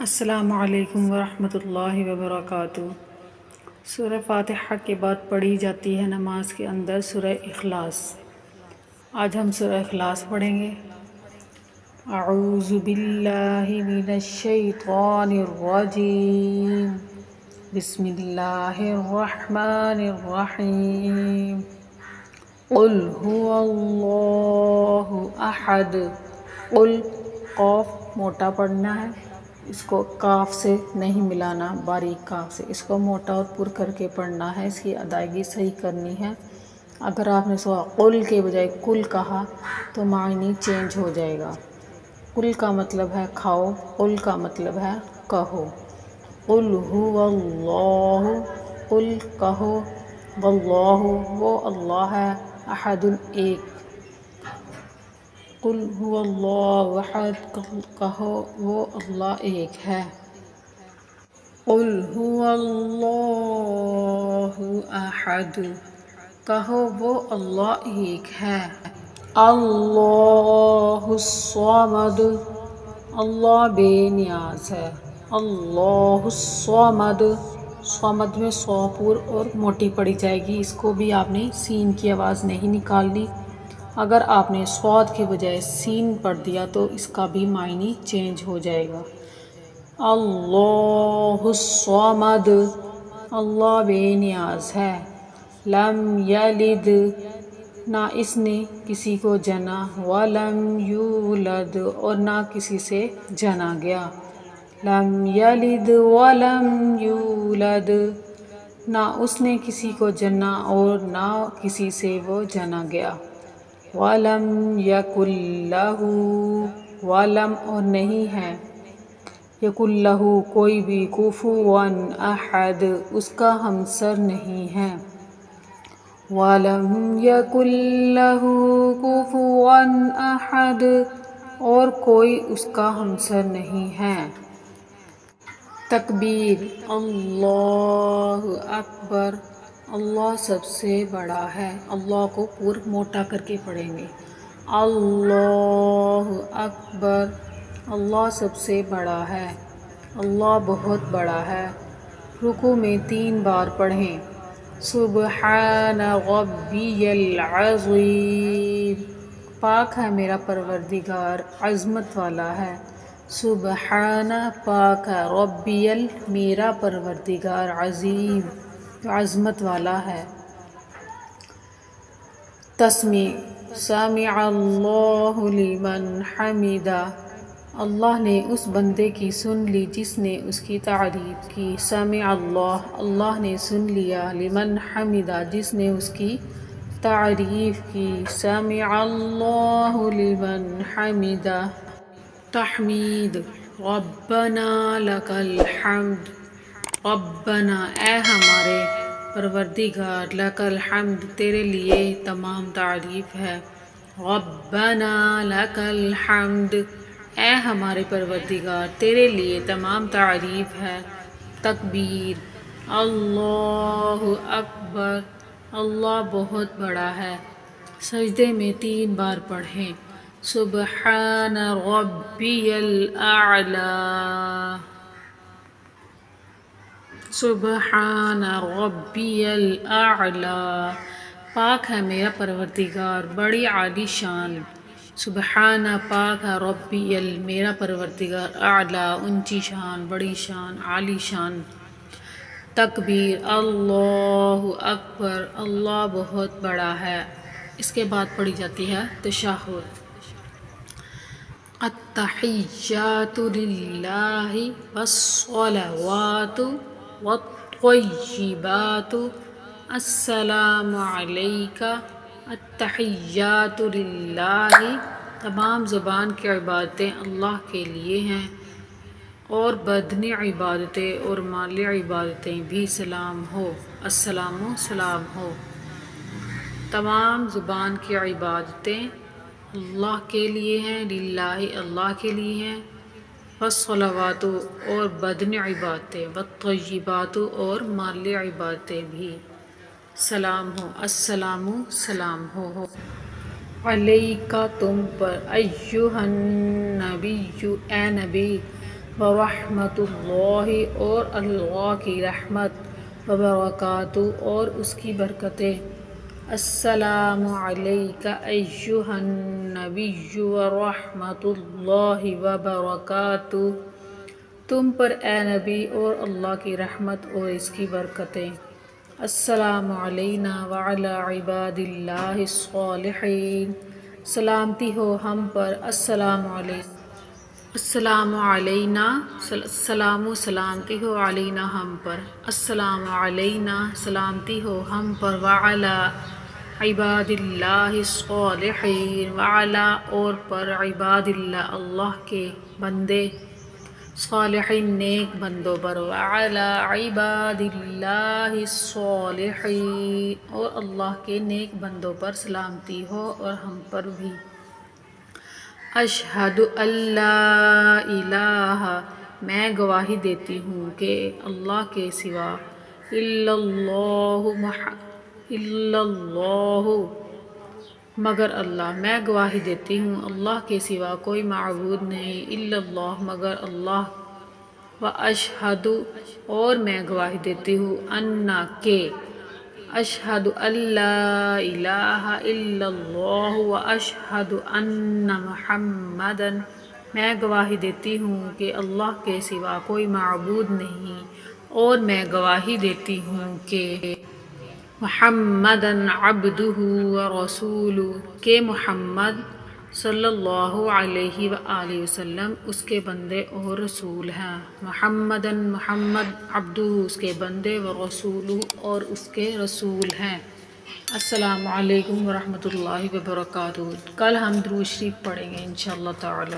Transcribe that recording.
السلام علیکم ورحمۃ اللہ وبرکاتہ۔ سورہ فاتحہ کے بعد پڑھی جاتی ہے نماز کے اندر سورہ اخلاص۔ آج ہم سورہ اخلاص پڑھیں گے۔ اعوذ باللہ من الشیطان الرجیم، بسم اللہ الرحمن الرحیم۔ قل هو اللہ احد۔ قل قاف موٹا پڑھنا ہے، اس کو کاف سے نہیں ملانا، باریک کاف سے اس کو موٹا اور پر کر کے پڑھنا ہے، اس کی ادائیگی صحیح کرنی ہے۔ اگر آپ نے قل کے بجائے کل کہا تو معنی چینج ہو جائے گا۔ کل کا مطلب ہے کھاؤ، قل کا مطلب ہے کہو۔ قل هو اللہ، قل کہو، واللہ وہ اللہ ہے، احد ایک۔ قل هو اللہ احد، کہو وہ اللہ ایک ہے۔ قل هو اللہ احد، کہو وہ اللہ ایک ہے۔ اللہ الصمد، اللہ بے نیاز ہے۔ اللہ الصمد، صمد میں صوپور اور موٹی پڑی جائے گی، اس کو بھی آپ نے سین کی آواز نہیں نکالنی۔ اگر آپ نے صاد کے بجائے سین پڑھ دیا تو اس کا بھی معنی چینج ہو جائے گا۔ اللہ الصمد، اللہ بے نیاز ہے۔ لم یلد، نہ اس نے کسی کو جنا، ولم یولد، اور نہ کسی سے جنا گیا۔ لم یلد ولم یولد، نہ اس نے کسی کو جنا اور نہ کسی سے وہ جنا گیا۔ وَلَمْ يَكُنْ لَهُ، وَلَمْ اور نہیں ہے، يَكُنْ لَهُ کوئی بھی، كُفُوًا أَحَدٌ اس کا ہمسر نہیں ہے۔ وَلَمْ يَكُنْ لَهُ كُفُوًا أَحَدٌ اور کوئی اس کا ہمسر نہیں ہے۔ تکبیر، اللہ اکبر، اللہ سب سے بڑا ہے۔ اللہ کو پر موٹا کر کے پڑھیں گے۔ اللہ اکبر، اللہ سب سے بڑا ہے، اللہ بہت بڑا ہے۔ رکوع میں 3 بار پڑھیں۔ سبحان ربی العظیم، پاک ہے میرا پروردگار، عظمت والا ہے۔ سبحان پاک ہے، ربی میرا پروردگار، عظیم عظمت والا ہے۔ تسمیع، سمع اللہ لمن حمدہ، اللہ نے اس بندے کی سن لی جس نے اس کی تعریف کی۔ سمع اللہ، اللہ نے سن لیا، لمن حمدہ جس نے اس کی تعریف کی۔ سمع اللہ لمن حمدہ۔ تحمید، ربنا لک الحمد، ربنا اے ہمارے پروردگار، لک الحمد تیرے لیے تمام تعریف ہے۔ ربنا لک الحمد، اے ہمارے پروردگار تیرے لیے تمام تعریف ہے۔ تکبیر، اللہ اکبر، اللہ بہت بڑا ہے۔ سجدے میں 3 بار پڑھیں۔ سبحان ربی الاعلی، سبحان ربی الاعلی، پاک ہے میرا پروردگار بڑی عالی شان۔ سبحان پاک ہے، ربی میرا پروردگار، اعلی اونچی شان، بڑی شان، عالی شان۔ تکبیر، اللہ اکبر، اللہ بہت بڑا ہے۔ اس کے بعد پڑھی جاتی ہے تشہد۔ التحیات للہ والصلوات والطیبات، السلام علیک۔ التحیات للہ، تمام زبان کی عبادتیں اللہ کے لیے ہیں، اور بدنی عبادتیں اور مالی عبادتیں بھی سلام ہو، السلام سلام ہو۔ تمام زبان کی عبادتیں اللہ کے لیے ہیں، للہ اللہ کے لیے ہیں، والصلوات اور بدنی عبادتیں، والطیبات اور مالی عبادتیں بھی سلام ہو، السلام سلام ہو۔ علیکہ تم پر، ایھا النبی اے نبی، ورحمۃ اللہ اور اللہ کی رحمت وبرکاتہ اور اس کی برکتیں السلام علیک ایھا النبی ورحمۃ اللہ وبرکاتہ تم پر اے نبی اور اللہ کی رحمت اور اس کی برکتیں السلام علینا وعلی عباد اللہ الصالحین سلامتی ہو ہم پر السلام علینا السلام و سلامتی ہو علینا ہم پر السلام علینا سلامتی ہو ہم پر وعلی عباد اللہ الصالحین وعلی اور پر عباد اللہ اللہ کے بندے صالحین نیک بندوں پر وعلی عباد اللہ الصالحین اور اللہ کے نیک بندوں پر سلامتی ہو اور ہم پر بھی اشہد ان لا الہ میں گواہی دیتی ہوں کہ اللہ کے سوا الا اللہ مگر اللہ میں گواہی دیتی ہوں اللہ کے سوا کوئی معبود نہیں الا اللہ مگر اللہ واشہد اور میں گواہی دیتی ہوں انا کہ اشہد ان لا الہ الا اللہ واشہد ان محمدا میں گواہی دیتی ہوں کہ اللہ کے سوا کوئی معبود نہیں اور میں گواہی دیتی ہوں کہ محمد عبدہ ورسولہ کہ محمد صلی اللہ علیہ وآلہ وسلم اس کے بندے اور رسول ہیں محمد عبدہ اس کے بندے ورسولہ اور اس کے رسول ہیں السلام علیکم ورحمۃ اللہ وبرکاتہ کل ہم درود شریف پڑھیں گے انشاءاللہ تعالی